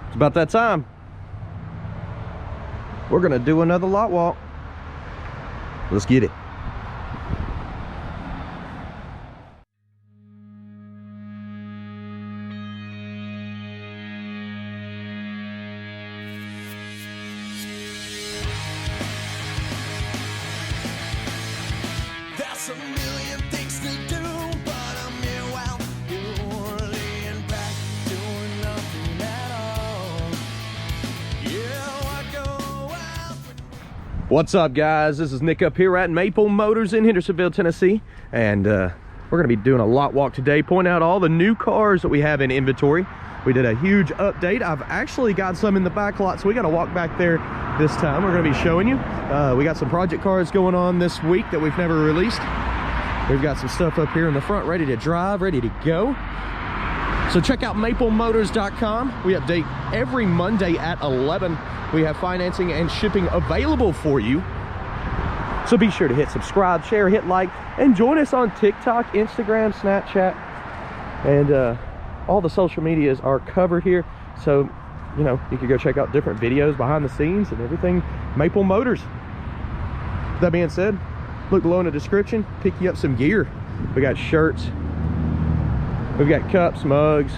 It's about that time. We're gonna do another lot walk. Let's get it. There's a million things to do, but I'm here while you're laying back, doing nothing at all. Yeah, I go out. What's up, guys? This is Nick up here at Maple Motors in Hendersonville, Tennessee, and we're gonna be doing a lot walk today, pointing out all the new cars that we have in inventory. We did a huge update. I've actually got some in the back lot, so we got to walk back there this time. We're going to be showing you. We got some project cars going on this week that we've never released. We've got some stuff up here in the front ready to drive, ready to go. So check out maplemotors.com. We update every Monday at 11. We have financing and shipping available for you. So be sure to hit subscribe, share, hit like, and join us on TikTok, Instagram, Snapchat, and all the social medias are covered here. So, you know, you can go check out different videos behind the scenes and everything Maple Motors. That being said, look below in the description, pick you up some gear. We got shirts, we've got cups, mugs,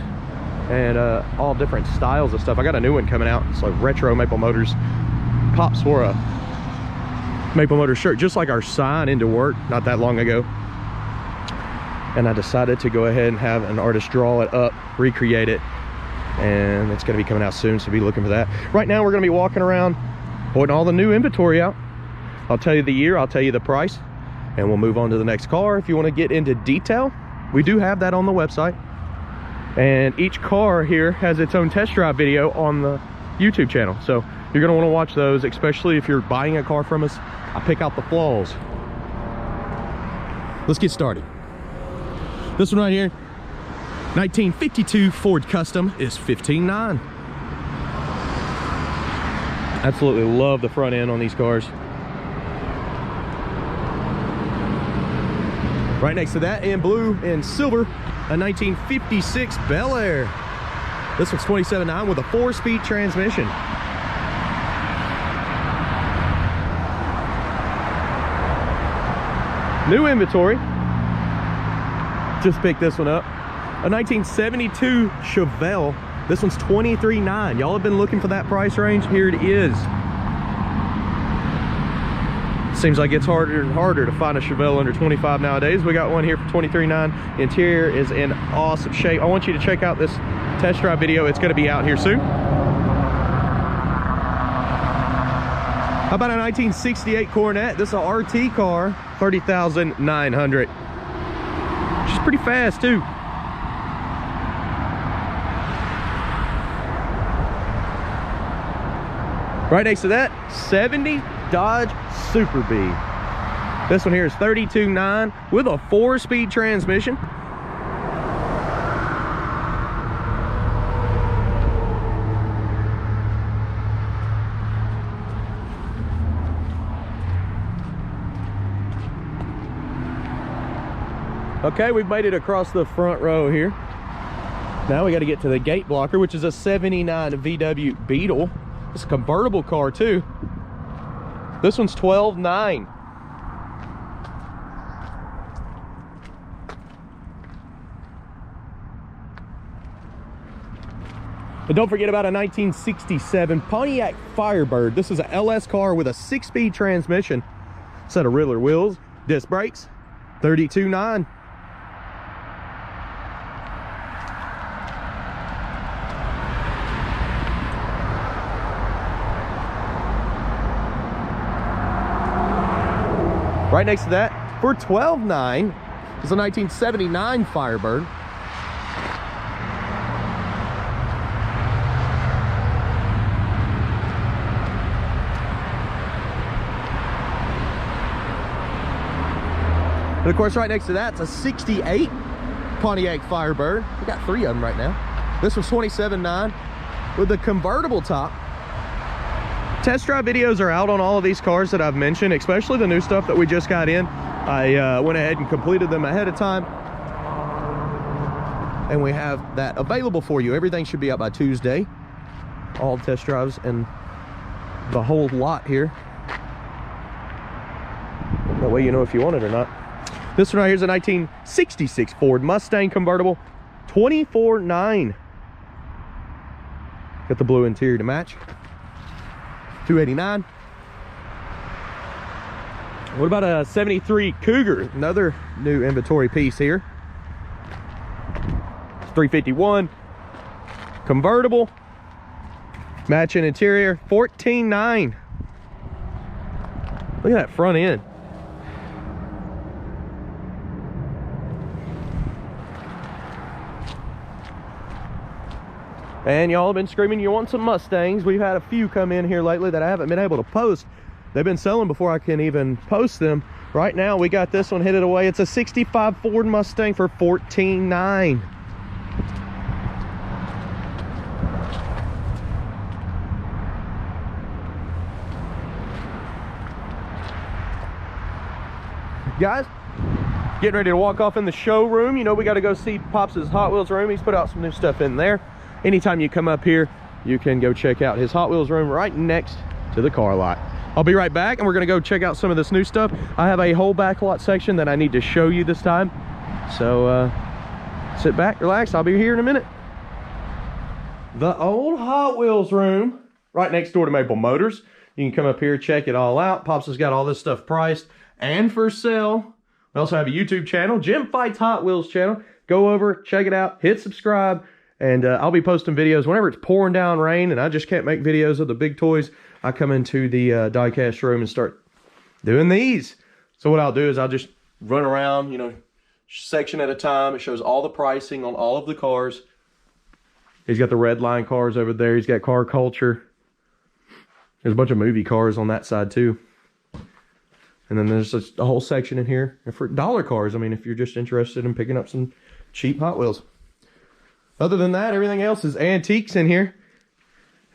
and all different styles of stuff. I got a new one coming out. It's like retro Maple Motors. Pops wore a Maple Motors shirt just like our sign into work not that long ago, and I decided to go ahead and have an artist draw it up, recreate it, and it's going to be coming out soon, so be looking for that. Right now we're going to be walking around putting all the new inventory out. I'll tell you the year, I'll tell you the price, and we'll move on to the next car. If you want to get into detail, we do have that on the website, and each car here has its own test drive video on the YouTube channel, so you're going to want to watch those, especially if you're buying a car from us. I pick out the flaws. Let's get started. This one right here, 1952 Ford Custom, is $15,900. Absolutely love the front end on these cars. Right next to that, in blue and silver, a 1956 Bel Air. This one's $27,900 with a 4-speed transmission. New inventory. Just picked this one up. A 1972 Chevelle. This one's $23,900. Y'all have been looking for that price range. Here it is. Seems like it's harder and harder to find a Chevelle under $25,000 nowadays. We got one here for $23,900. Interior is in awesome shape. I want you to check out this test drive video. It's going to be out here soon. How about a 1968 Coronet? This is a RT car, $30,900. She's pretty fast too. Right next to that, 70 Dodge Super Bee. This one here is $32,900 with a 4-speed transmission. Okay, we've made it across the front row here. Now we got to get to the gate blocker, which is a 79 VW Beetle. It's a convertible car too. This one's $12,900. And don't forget about a 1967 Pontiac Firebird. This is a LS car with a 6-speed transmission, set of Riddler wheels, disc brakes, $32,900. Right next to that, for $12,900, is a 1979 Firebird. And of course, right next to that's a 68 Pontiac Firebird. We got 3 of them right now. This one's $27,900 with a convertible top. Test drive videos are out on all of these cars that I've mentioned, especially the new stuff that we just got in. I went ahead and completed them ahead of time, and we have that available for you. Everything should be out by Tuesday. all test drives and the whole lot here. That way you know if you want it or not. This one right here is a 1966 Ford Mustang convertible, $24,900. Got the blue interior to match. $289. What about a 73 Cougar? Another new inventory piece here. $351. Convertible. Matching interior. $14,900. Look at that front end. And y'all have been screaming you want some Mustangs. We've had a few come in here lately that I haven't been able to post. They've been selling before I can even post them. Right now we got this one headed away. It's a 65 Ford Mustang for $14,900. Guys, getting ready to walk off in the showroom. You know, we got to go see Pops' Hot Wheels room. He's put out some new stuff in there. Anytime you come up here, you can go check out his Hot Wheels room right next to the car lot. I'll be right back, and we're going to go check out some of this new stuff. I have a whole back lot section that I need to show you this time. So sit back, relax. I'll be here in a minute. The old Hot Wheels room right next door to Maple Motors. You can come up here, check it all out. Pops has got all this stuff priced and for sale. We also have a YouTube channel, Jim Fights Hot Wheels channel. Go over, check it out, hit subscribe, and I'll be posting videos whenever it's pouring down rain and I just can't make videos of the big toys. I come into the diecast room and start doing these. So what I'll do is I'll just run around, you know, section at a time. It shows all the pricing on all of the cars. He's got the red line cars over there. He's got Car Culture. There's a bunch of movie cars on that side too. And then there's a whole section in here for dollar cars. I mean, if you're just interested in picking up some cheap Hot Wheels. Other than that, everything else is antiques in here.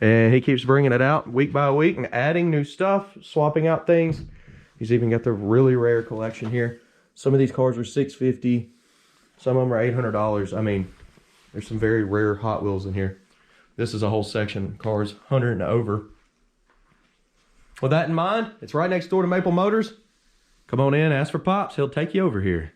And he keeps bringing it out week by week and adding new stuff, swapping out things. He's even got the really rare collection here. Some of these cars are $650. Some of them are $800. I mean, there's some very rare Hot Wheels in here. This is a whole section of cars, 100 and over. With that in mind, it's right next door to Maple Motors. Come on in, ask for Pops. He'll take you over here.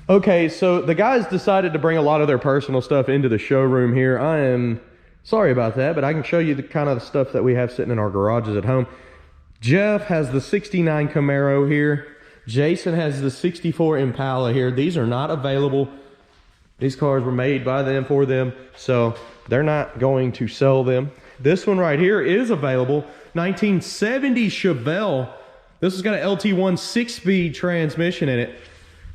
Okay, so the guys decided to bring a lot of their personal stuff into the showroom here. I am sorry about that, but I can show you the kind of stuff that we have sitting in our garages at home. Jeff has the 69 Camaro here. Jason has the 64 Impala here. These are not available. These cars were made by them for them, so they're not going to sell them. This one right here is available. 1970 Chevelle. This has got an LT1 6-speed transmission in it.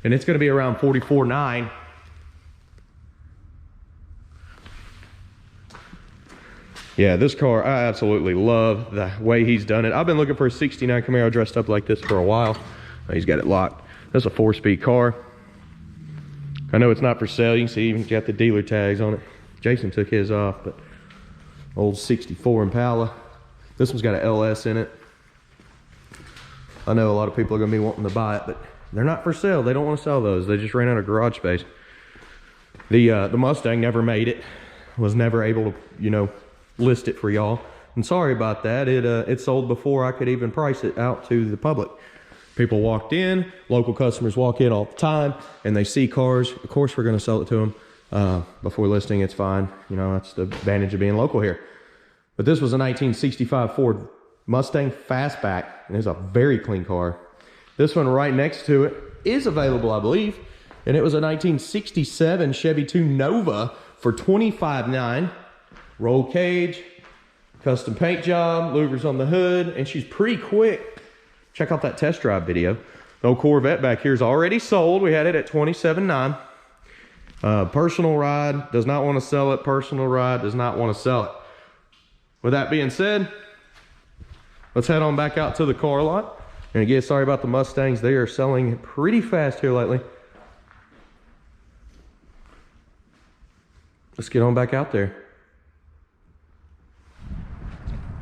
And it's going to be around $44,900. Yeah, this car, I absolutely love the way he's done it. I've been looking for a 69 Camaro dressed up like this for a while. He's got it locked. That's a 4-speed car. I know it's not for sale. You can see even got the dealer tags on it. Jason took his off, but old 64 Impala. This one's got an LS in it. I know a lot of people are going to be wanting to buy it, but they're not for sale. They don't want to sell those. They just ran out of garage space. The Mustang never made it. Was never able to, you know, list it for y'all. And sorry about that. It sold before I could even price it out to the public. People walked in, local customers walk in all the time, and they see cars. Of course, we're going to sell it to them before listing. It's fine. You know, that's the advantage of being local here. But this was a 1965 Ford Mustang Fastback, and it's a very clean car. This one right next to it is available, I believe, and it was a 1967 Chevy 2 Nova for $25,900. Roll cage, custom paint job, louvers on the hood, and she's pretty quick. Check out that test drive video. The old Corvette back here is already sold. We had it at $27,900. Personal ride, does not want to sell it. Personal ride, does not want to sell it. With that being said, let's head on back out to the car lot. And again, sorry about the Mustangs. They are selling pretty fast here lately. Let's get on back out there.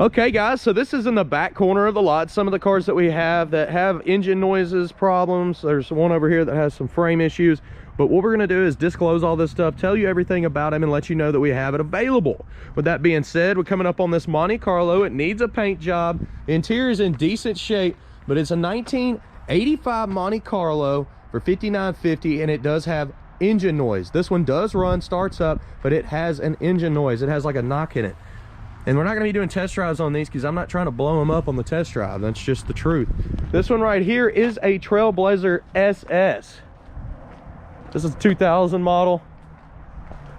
Okay guys, so this is in the back corner of the lot. Some of the cars that we have that have engine noises, problems. There's one over here that has some frame issues. But what we're gonna do is disclose all this stuff, tell you everything about them, and let you know that we have it available. With that being said, we're coming up on this Monte Carlo. It needs a paint job. Interior is in decent shape, but it's a 1985 Monte Carlo for $59.50, and it does have engine noise. This one does run, starts up, but it has an engine noise. It has like a knock in it. And we're not gonna be doing test drives on these because I'm not trying to blow them up on the test drive. That's just the truth. This one right here is a Trailblazer SS. This is a 2000 model,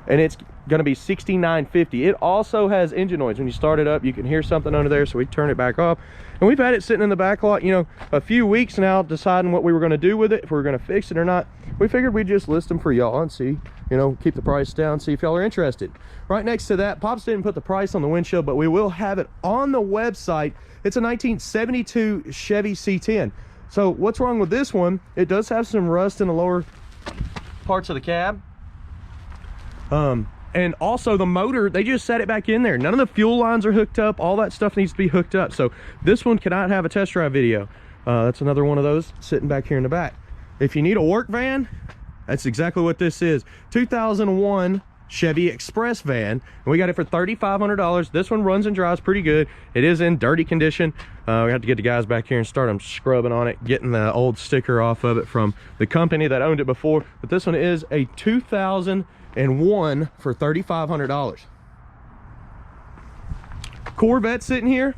and it's gonna be $69.50. It also has engine noise. When you start it up, you can hear something under there, so we turn it back off. And we've had it sitting in the back lot, you know, a few weeks now, deciding what we were gonna do with it, if we were gonna fix it or not. We figured we'd just list them for y'all and see, you know, keep the price down, see if y'all are interested. Right next to that, Pops didn't put the price on the windshield, but we will have it on the website. It's a 1972 Chevy C10. So what's wrong with this one? It does have some rust in the lower parts of the cab. And also the motor, they just set it back in there. None of the fuel lines are hooked up. All that stuff needs to be hooked up. So this one cannot have a test drive video. That's another one of those sitting back here in the back. If you need a work van, that's exactly what this is. 2001 Chevy Express van, and we got it for $3,500. This one runs and drives pretty good. It is in dirty condition. We have to get the guys back here and start them scrubbing on it, getting the old sticker off of it from the company that owned it before. But this one is a 2001 for $3,500. Corvette sitting here.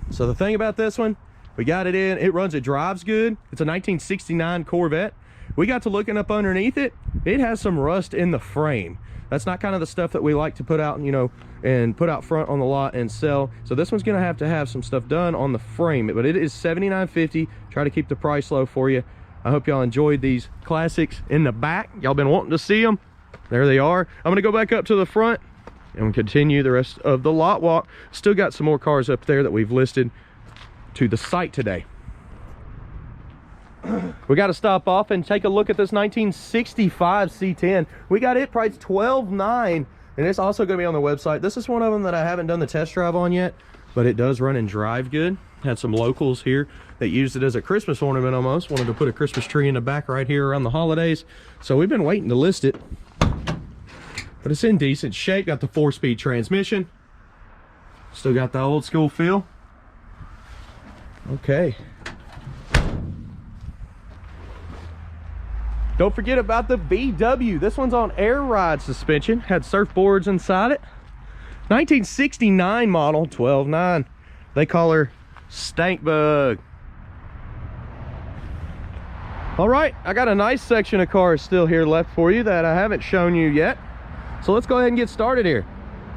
So the thing about this one, we got it in, it runs, it drives good. It's a 1969 Corvette. We got to looking up underneath it. It has some rust in the frame. That's not kind of the stuff that we like to put out, you know, and put out front on the lot and sell. So this one's gonna have to have some stuff done on the frame, but it is $79.50. Try to keep the price low for you. I hope y'all enjoyed these classics in the back. Y'all been wanting to see them. There they are. I'm gonna go back up to the front and continue the rest of the lot walk. Still got some more cars up there that we've listed to the site today. We got to stop off and take a look at this 1965 C10. We got it priced $12,900, and it's also going to be on the website. This is one of them that I haven't done the test drive on yet, but it does run and drive good. Had some locals here that used it as a Christmas ornament almost. Wanted to put a Christmas tree in the back right here around the holidays. So we've been waiting to list it, but it's in decent shape. Got the 4-speed transmission. Still got the old school feel. Okay. Don't forget about the BW. This one's on air ride suspension. Had surfboards inside it. 1969 model, $12,900. They call her Stank Bug. All right, I got a nice section of cars still here left for you that I haven't shown you yet. So let's go ahead and get started here.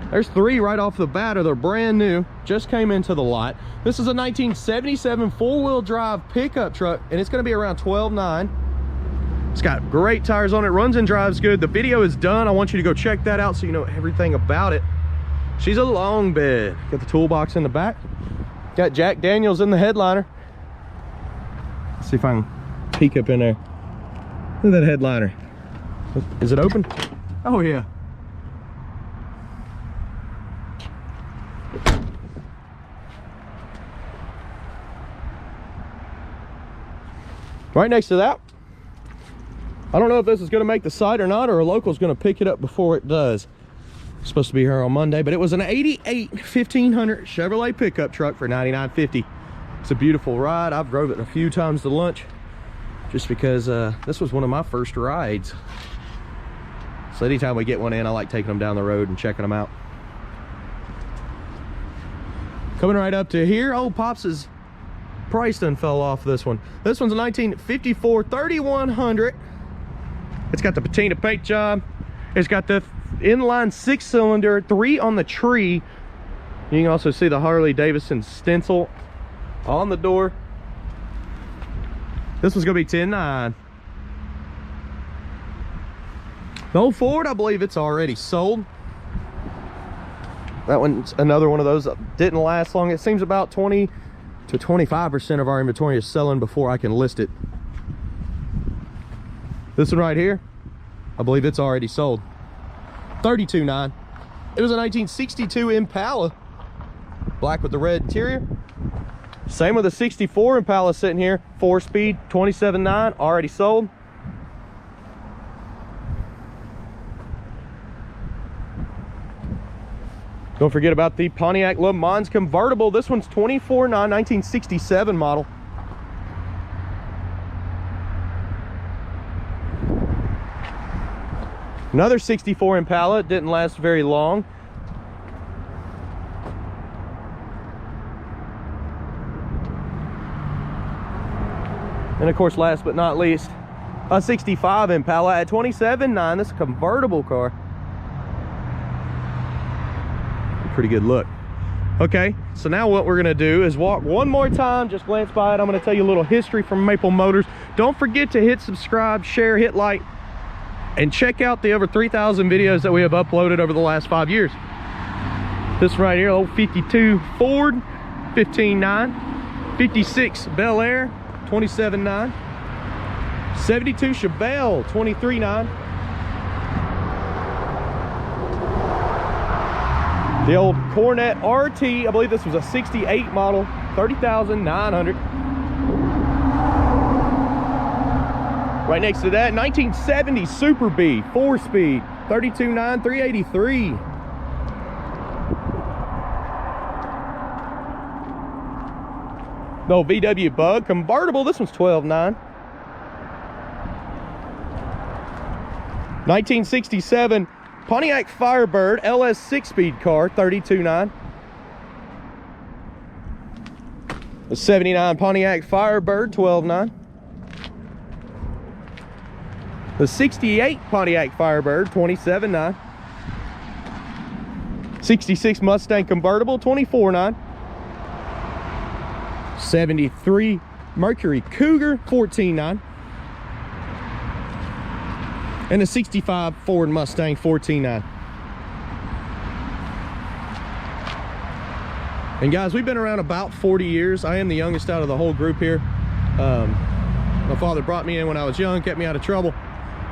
There's 3 right off the bat. They're brand new, just came into the lot. This is a 1977 4-wheel drive pickup truck, and it's gonna be around $12,900. It's got great tires on it, runs and drives good. The video is done. I want you to go check that out so you know everything about it. She's a long bed. Got the toolbox in the back. Got Jack Daniels in the headliner. Let's see if I can peek up in there. Look at that headliner. Is it open? Oh yeah. Right next to that, I don't know if this is going to make the site or not, or a local's going to pick it up before it does. It's supposed to be here on Monday, but it was an 88 1500 Chevrolet pickup truck for $99.50. It's a beautiful ride. I've drove it a few times to lunch just because this was one of my first rides. So anytime we get one in, I like taking them down the road and checking them out. Coming right up to here, old Pops' price done fell off this one. This one's a 1954 3100. It's got the patina paint job. It's got the inline 6-cylinder, 3 on the tree. You can also see the Harley Davidson stencil on the door. This one's gonna be $10,900. The old Ford, I believe it's already sold. That one's another one of those that didn't last long. It seems about 20 to 25% of our inventory is selling before I can list it. This one right here, I believe it's already sold. $32,900. It was a 1962 Impala. black with the red interior. Same with the 64 Impala sitting here, 4-speed, 27.9, already sold. Don't forget about the Pontiac Le Mans convertible. This one's 24.9, 1967 model. Another 64 Impala, didn't last very long. And of course, last but not least, a 65 Impala at 27.9. This is a convertible car. Pretty good look. Okay, so now what we're gonna do is walk one more time, just glance by it. I'm gonna tell you a little history from Maple Motors. Don't forget to hit subscribe, share, hit like, and check out the over 3,000 videos that we have uploaded over the last 5 years. This right here, old 52 Ford, 15.9, 56 Bel Air, 27.9, 72 Chevelle, 23.9. The old Cornet RT, I believe this was a 68 model, 30,900. Right next to that, 1970 Super B, 4-speed, 32.9, 383. No, VW Bug convertible. This one's 12.9. 1967 Pontiac Firebird LS 6-speed car, 32.9. The 79 Pontiac Firebird, 12.9. The 68 Pontiac Firebird, 27.9. 66 Mustang convertible, 24.9. 73 Mercury Cougar, 14.9. And a 65 Ford Mustang, 14.9. And guys, we've been around about 40 years. I am the youngest out of the whole group here. My father brought me in when I was young, kept me out of trouble.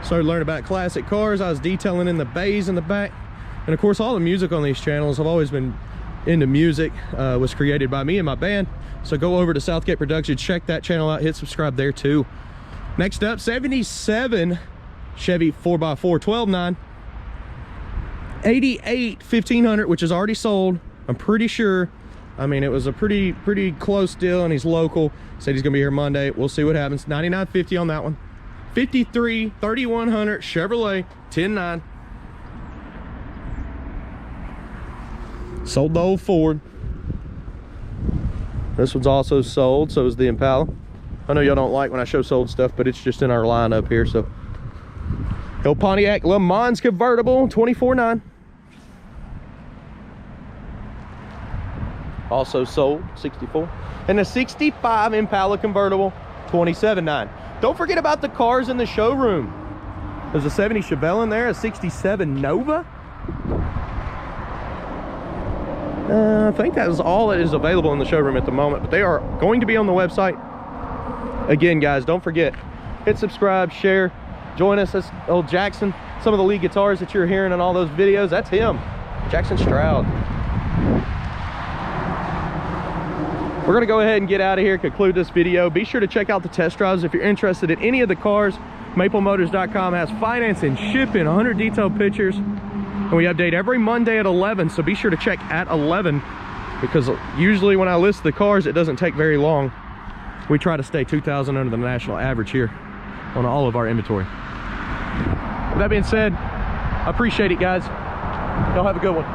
Started learning about classic cars. I was detailing in the bays in the back. And of course, all the music on these channels, I've always been into music, was created by me and my band. So go over to Southgate Productions, check that channel out, hit subscribe there too. Next up, 77 Chevy 4x4, 12.9. 88 1500, which is already sold, I'm pretty sure. I mean, it was a pretty close deal, and he's local. Said he's gonna be here Monday. We'll see what happens. 99.50 on that one. 53 3100 Chevrolet, 10.9. Sold the old Ford. This one's also sold, so is the Impala. I know y'all don't like when I show sold stuff, but it's just in our lineup here. So old Pontiac Le Mans convertible, 24.9. Also sold, 64. And the 65 Impala convertible, 27.9. Don't forget about the cars in the showroom. There's a 70 Chevelle in there, a 67 Nova. I think that is all that is available in the showroom at the moment, but they are going to be on the website. Again, guys, don't forget, hit subscribe, share, join us. That's old Jackson. Some of the lead guitars that you're hearing in all those videos, that's him, Jackson Stroud. We're gonna go ahead and get out of here, conclude this video. Be sure to check out the test drives if you're interested in any of the cars. MapleMotors.com has finance and shipping, 100 detailed pictures. And we update every Monday at 11, so be sure to check at 11, because usually when I list the cars, it doesn't take very long. We try to stay 2,000 under the national average here on all of our inventory. With that being said, I appreciate it, guys. Y'all have a good one.